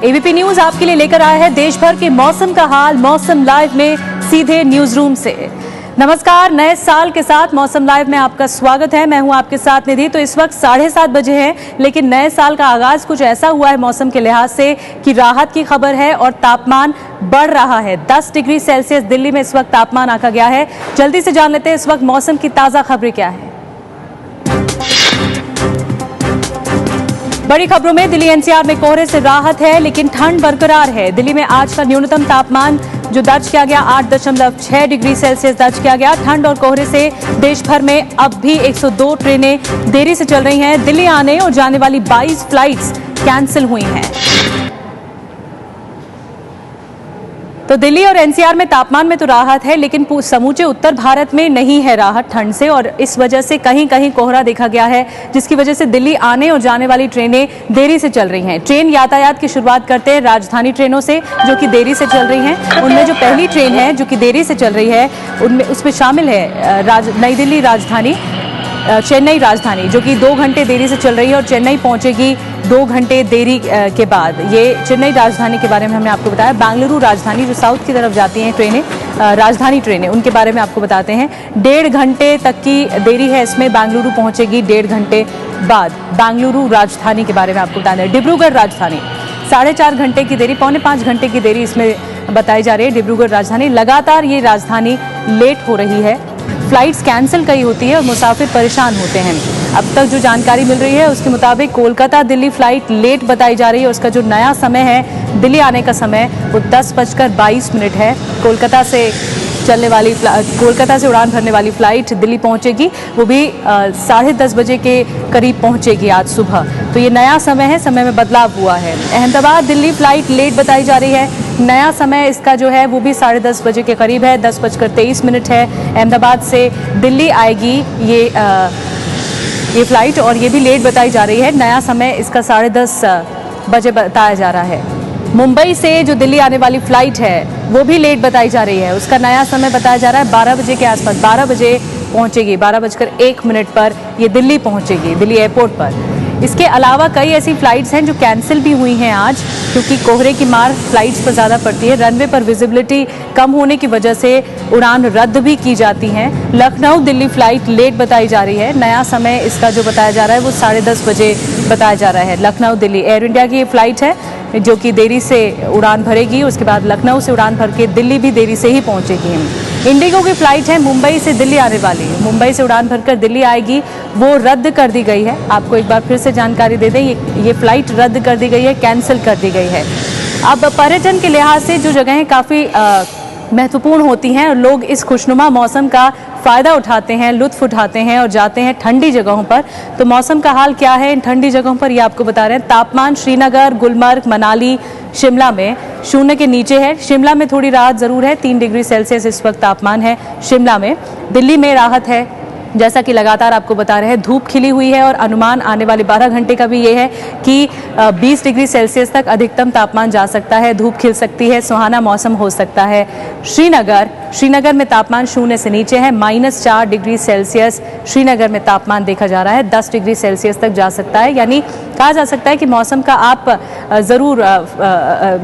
ABP news आपके लिए लेकर आया है देश भर के मौसम का हाल मौसम लाइव में सीधे न्यूज रूम से। नमस्कार, नए साल के साथ मौसम लाइव में आपका स्वागत है। मैं हूं आपके साथ निधि। तो इस वक्त 7:30 बजे हैं, लेकिन नए साल का आगाज कुछ ऐसा हुआ है मौसम के लिहाज से कि राहत की खबर है और तापमान बढ़ रहा है। 10 डिग्री सेल्सियस दिल्ली में इस वक्त तापमान आंका गया है। जल्दी से जान लेते हैं इस वक्त मौसम की ताजा खबरें क्या है। बड़ी खबरों में दिल्ली एनसीआर में कोहरे से राहत है, लेकिन ठंड बरकरार है। दिल्ली में आज का न्यूनतम तापमान जो दर्ज किया गया 8.6 डिग्री सेल्सियस दर्ज किया गया। ठंड और कोहरे से देश भर में अब भी 102 ट्रेनें देरी से चल रही हैं। दिल्ली आने और जाने वाली 22 फ्लाइट्स कैंसिल हुई हैं। तो दिल्ली और एनसीआर में तापमान में तो राहत है, लेकिन समूचे उत्तर भारत में नहीं है राहत ठंड से, और इस वजह से कहीं कहीं कोहरा देखा गया है, जिसकी वजह से दिल्ली आने और जाने वाली ट्रेनें देरी से चल रही हैं। ट्रेन यातायात की शुरुआत करते हैं राजधानी ट्रेनों से, जो कि देरी से चल रही हैं। उनमें जो पहली ट्रेन है जो कि देरी से चल रही है, उसमें शामिल है नई दिल्ली राजधानी चेन्नई राजधानी, जो कि 2 घंटे देरी से चल रही है और चेन्नई पहुंचेगी 2 घंटे देरी के बाद। ये चेन्नई राजधानी के बारे में हमने आपको बताया। बेंगलुरु राजधानी जो साउथ की तरफ जाती हैं ट्रेनें, राजधानी ट्रेनें, उनके बारे में आपको बताते हैं। 1.5 घंटे तक की देरी है इसमें, बेंगलुरु पहुंचेगी 1.5 घंटे बाद। बेंगलुरु राजधानी के बारे में आपको बताना है। डिब्रूगढ़ राजधानी 4.5 घंटे की देरी, 4.25 घंटे की देरी इसमें बताई जा रही है। डिब्रूगढ़ राजधानी लगातार ये राजधानी लेट हो रही है, फ्लाइट्स कैंसिल कई होती है और मुसाफिर परेशान होते हैं। अब तक जो जानकारी मिल रही है उसके मुताबिक कोलकाता दिल्ली फ्लाइट लेट बताई जा रही है। उसका जो नया समय है दिल्ली आने का समय, वो 10:22 है। कोलकाता से उड़ान भरने वाली फ्लाइट दिल्ली पहुंचेगी, वो भी 10:30 बजे के करीब पहुंचेगी आज सुबह। तो ये नया समय है, समय में बदलाव हुआ है। अहमदाबाद दिल्ली फ्लाइट लेट बताई जा रही है। नया समय इसका जो है वो भी 10:30 बजे के करीब है, 10:23 है। अहमदाबाद से दिल्ली आएगी ये फ्लाइट, और ये भी लेट बताई जा रही है। नया समय इसका 10:30 बजे बताया जा रहा है। मुंबई से जो दिल्ली आने वाली फ्लाइट है वो भी लेट बताई जा रही है। उसका नया समय बताया जा रहा है 12 बजे के आसपास, 12 बजे पहुंचेगी, 12:01 पर ये दिल्ली पहुंचेगी, दिल्ली एयरपोर्ट पर। इसके अलावा कई ऐसी फ्लाइट्स हैं जो कैंसिल भी हुई हैं आज, क्योंकि कोहरे की मार फ्लाइट्स पर ज़्यादा पड़ती है। रनवे पर विजिबिलिटी कम होने की वजह से उड़ान रद्द भी की जाती हैं। लखनऊ दिल्ली फ्लाइट लेट बताई जा रही है। नया समय इसका जो बताया जा रहा है वो 10:30 बजे बताया जा रहा है। लखनऊ दिल्ली एयर इंडिया की ये फ्लाइट है जो कि देरी से उड़ान भरेगी। उसके बाद लखनऊ से उड़ान भर के दिल्ली भी देरी से ही पहुंचेगी। इंडिगो की फ्लाइट है मुंबई से दिल्ली आने वाली, मुंबई से उड़ान भरकर दिल्ली आएगी, वो रद्द कर दी गई है। आपको एक बार फिर से जानकारी दे दें, ये फ्लाइट रद्द कर दी गई है, कैंसिल कर दी गई है। अब पर्यटन के लिहाज से जो जगहें काफ़ी महत्वपूर्ण होती हैं और लोग इस खुशनुमा मौसम का फ़ायदा उठाते हैं, लुत्फ उठाते हैं और जाते हैं ठंडी जगहों पर। तो मौसम का हाल क्या है इन ठंडी जगहों पर, ये आपको बता रहे हैं। तापमान श्रीनगर, गुलमर्ग, मनाली, शिमला में 0 के नीचे है। शिमला में थोड़ी राहत ज़रूर है, 3 डिग्री सेल्सियस इस वक्त तापमान है शिमला में। दिल्ली में राहत है, जैसा कि लगातार आपको बता रहे हैं। धूप खिली हुई है और अनुमान आने वाले 12 घंटे का भी ये है कि 20 डिग्री सेल्सियस तक अधिकतम तापमान जा सकता है, धूप खिल सकती है, सुहाना मौसम हो सकता है। श्रीनगर में तापमान 0 से नीचे है, -4 डिग्री सेल्सियस श्रीनगर में तापमान देखा जा रहा है। 10 डिग्री सेल्सियस तक जा सकता है, यानी कहा जा सकता है कि मौसम का आप ज़रूर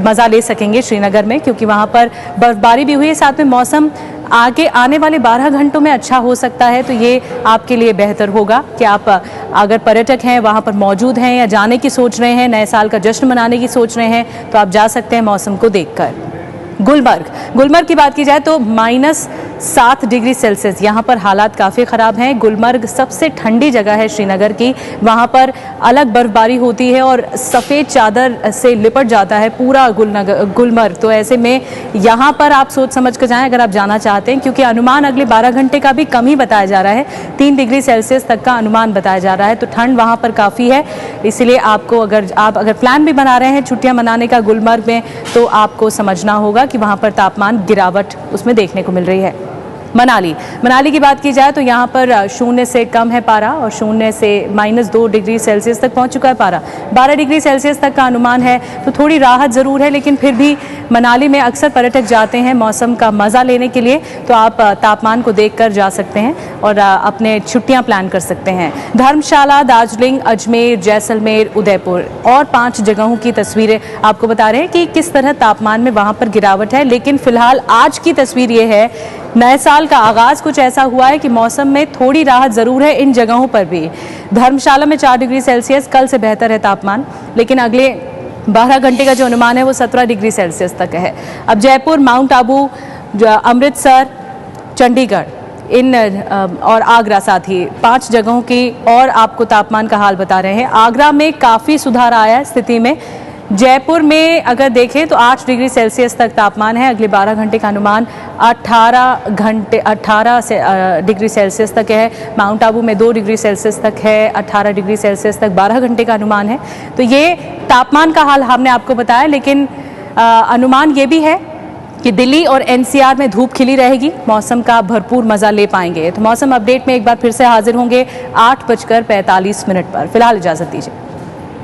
मज़ा ले सकेंगे श्रीनगर में, क्योंकि वहाँ पर बर्फबारी भी हुई है। साथ में मौसम आगे आने वाले 12 घंटों में अच्छा हो सकता है। तो ये आपके लिए बेहतर होगा कि आप अगर पर्यटक हैं, वहाँ पर मौजूद हैं या जाने की सोच रहे हैं, नए साल का जश्न मनाने की सोच रहे हैं, तो आप जा सकते हैं मौसम को देखकर। गुलमर्ग की बात की जाए तो -7 डिग्री सेल्सियस यहाँ पर हालात काफ़ी ख़राब हैं। गुलमर्ग सबसे ठंडी जगह है श्रीनगर की, वहाँ पर अलग बर्फबारी होती है और सफ़ेद चादर से लिपट जाता है पूरा गुलमर्ग। तो ऐसे में यहाँ पर आप सोच समझ कर जाएं अगर आप जाना चाहते हैं, क्योंकि अनुमान अगले 12 घंटे का भी कम ही बताया जा रहा है। 3 डिग्री सेल्सियस तक का अनुमान बताया जा रहा है। तो ठंड वहाँ पर काफ़ी है, इसलिए आपको अगर प्लान भी बना रहे हैं छुट्टियाँ मनाने का गुलमर्ग में, तो आपको समझना होगा कि वहाँ पर तापमान गिरावट उसमें देखने को मिल रही है। मनाली की बात की जाए तो यहाँ पर 0 से कम है पारा और 0 से -2 डिग्री सेल्सियस तक पहुँच चुका है पारा। 12 डिग्री सेल्सियस तक का अनुमान है, तो थोड़ी राहत ज़रूर है, लेकिन फिर भी मनाली में अक्सर पर्यटक जाते हैं मौसम का मज़ा लेने के लिए, तो आप तापमान को देखकर जा सकते हैं और अपने छुट्टियाँ प्लान कर सकते हैं। धर्मशाला, दार्जिलिंग, अजमेर, जैसलमेर, उदयपुर और 5 जगहों की तस्वीरें आपको बता रहे हैं कि किस तरह तापमान में वहाँ पर गिरावट है। लेकिन फिलहाल आज की तस्वीर ये है, नए साल का आगाज़ कुछ ऐसा हुआ है कि मौसम में थोड़ी राहत ज़रूर है इन जगहों पर भी। धर्मशाला में 4 डिग्री सेल्सियस, कल से बेहतर है तापमान, लेकिन अगले 12 घंटे का जो अनुमान है वो 17 डिग्री सेल्सियस तक है। अब जयपुर, माउंट आबू, अमृतसर, चंडीगढ़ और आगरा, साथ ही 5 जगहों की और आपको तापमान का हाल बता रहे हैं। आगरा में काफ़ी सुधार आया है स्थिति में। जयपुर में अगर देखें तो 8 डिग्री सेल्सियस तक तापमान है। अगले 12 घंटे का अनुमान 18 डिग्री सेल्सियस तक है। माउंट आबू में 2 डिग्री सेल्सियस तक है, 18 डिग्री सेल्सियस तक 12 घंटे का अनुमान है। तो ये तापमान का हाल हमने आपको बताया, लेकिन अनुमान ये भी है कि दिल्ली और एनसीआर में धूप खिली रहेगी, मौसम का भरपूर मजा ले पाएंगे। तो मौसम अपडेट में एक बार फिर से हाजिर होंगे 8:45 पर। फिलहाल इजाजत दीजिए।